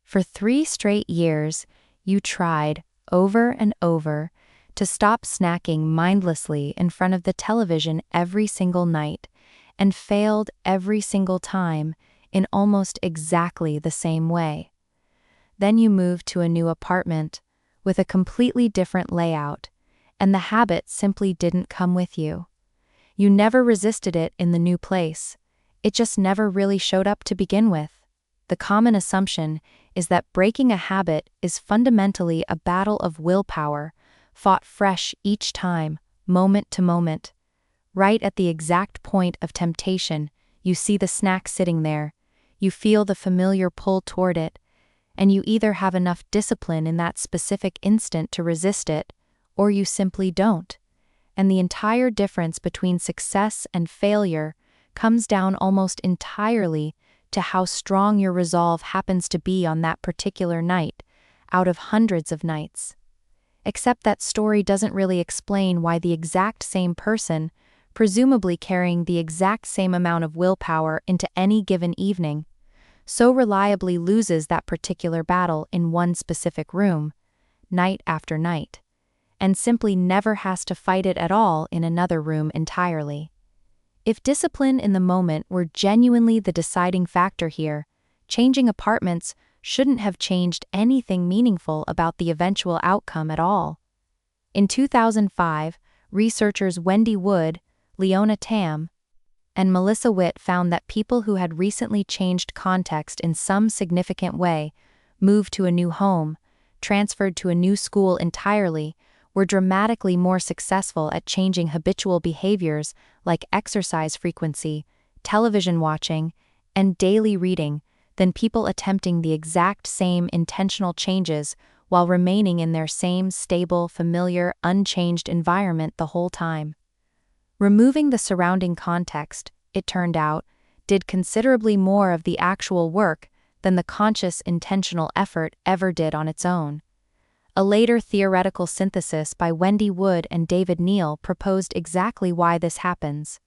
For 3 straight years, you tried, over and over, to stop snacking mindlessly in front of the television every single night, and failed every single time in almost exactly the same way. Then you moved to a new apartment with a completely different layout, and the habit simply didn't come with you. You never resisted it in the new place. It just never really showed up to begin with. The common assumption is that breaking a habit is fundamentally a battle of willpower, fought fresh each time, moment to moment. Right at the exact point of temptation, you see the snack sitting there, you feel the familiar pull toward it, and you either have enough discipline in that specific instant to resist it, or you simply don't. And the entire difference between success and failure comes down almost entirely to how strong your resolve happens to be on that particular night, out of hundreds of nights. Except that story doesn't really explain why the exact same person, presumably carrying the exact same amount of willpower into any given evening, so reliably loses that particular battle in one specific room, night after night, and simply never has to fight it at all in another room entirely. If discipline in the moment were genuinely the deciding factor here, changing apartments shouldn't have changed anything meaningful about the eventual outcome at all. In 2005, researchers Wendy Wood, Leona Tam, and Melissa Witt found that people who had recently changed context in some significant way, moved to a new home, transferred to a new school entirely, were dramatically more successful at changing habitual behaviors like exercise frequency, television watching, and daily reading than people attempting the exact same intentional changes while remaining in their same stable, familiar, unchanged environment the whole time. Removing the surrounding context, it turned out, did considerably more of the actual work than the conscious, intentional effort ever did on its own. A later theoretical synthesis by Wendy Wood and David Neal proposed exactly why this happens.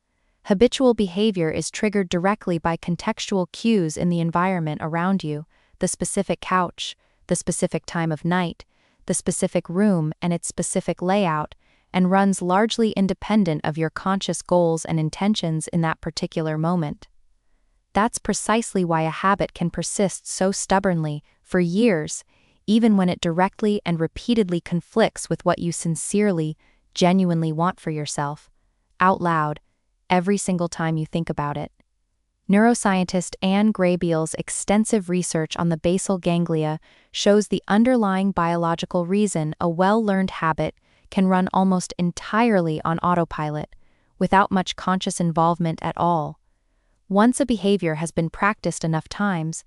Habitual behavior is triggered directly by contextual cues in the environment around you, the specific couch, the specific time of night, the specific room and its specific layout, and runs largely independent of your conscious goals and intentions in that particular moment. That's precisely why a habit can persist so stubbornly, for years, even when it directly and repeatedly conflicts with what you sincerely, genuinely want for yourself, out loud, every single time you think about it. Neuroscientist Anne Graybiel's extensive research on the basal ganglia shows the underlying biological reason a well-learned habit can run almost entirely on autopilot, without much conscious involvement at all. Once a behavior has been practiced enough times,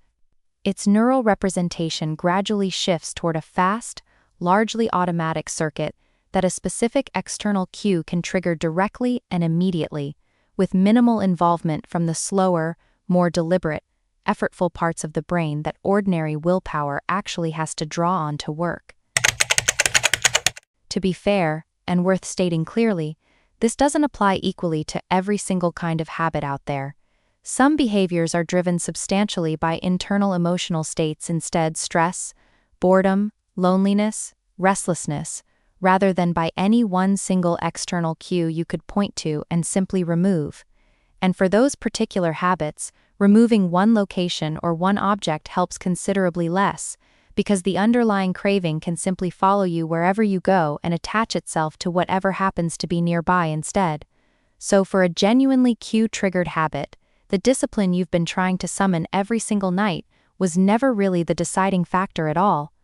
its neural representation gradually shifts toward a fast, largely automatic circuit that a specific external cue can trigger directly and immediately, with minimal involvement from the slower, more deliberate, effortful parts of the brain that ordinary willpower actually has to draw on to work. To be fair, and worth stating clearly, this doesn't apply equally to every single kind of habit out there. Some behaviors are driven substantially by internal emotional states instead: stress, boredom, loneliness, restlessness, rather than by any one single external cue you could point to and simply remove. And for those particular habits, removing one location or one object helps considerably less, because the underlying craving can simply follow you wherever you go and attach itself to whatever happens to be nearby instead. So for a genuinely cue-triggered habit, the discipline you've been trying to summon every single night was never really the deciding factor at all.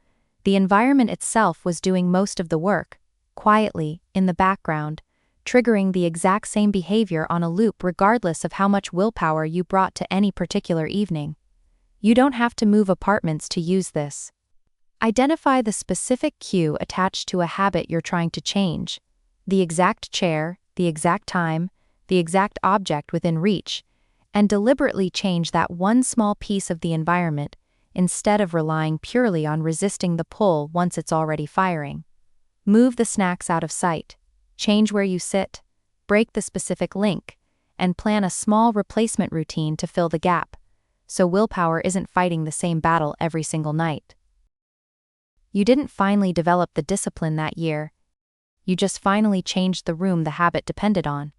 The environment itself was doing most of the work, quietly, in the background, triggering the exact same behavior on a loop regardless of how much willpower you brought to any particular evening. You don't have to move apartments to use this. Identify the specific cue attached to a habit you're trying to change, the exact chair, the exact time, the exact object within reach, and deliberately change that one small piece of the environment instead of relying purely on resisting the pull once it's already firing. Move the snacks out of sight, change where you sit, break the specific link, and plan a small replacement routine to fill the gap. so willpower isn't fighting the same battle every single night. You didn't finally develop the discipline that year. You just finally changed the room the habit depended on.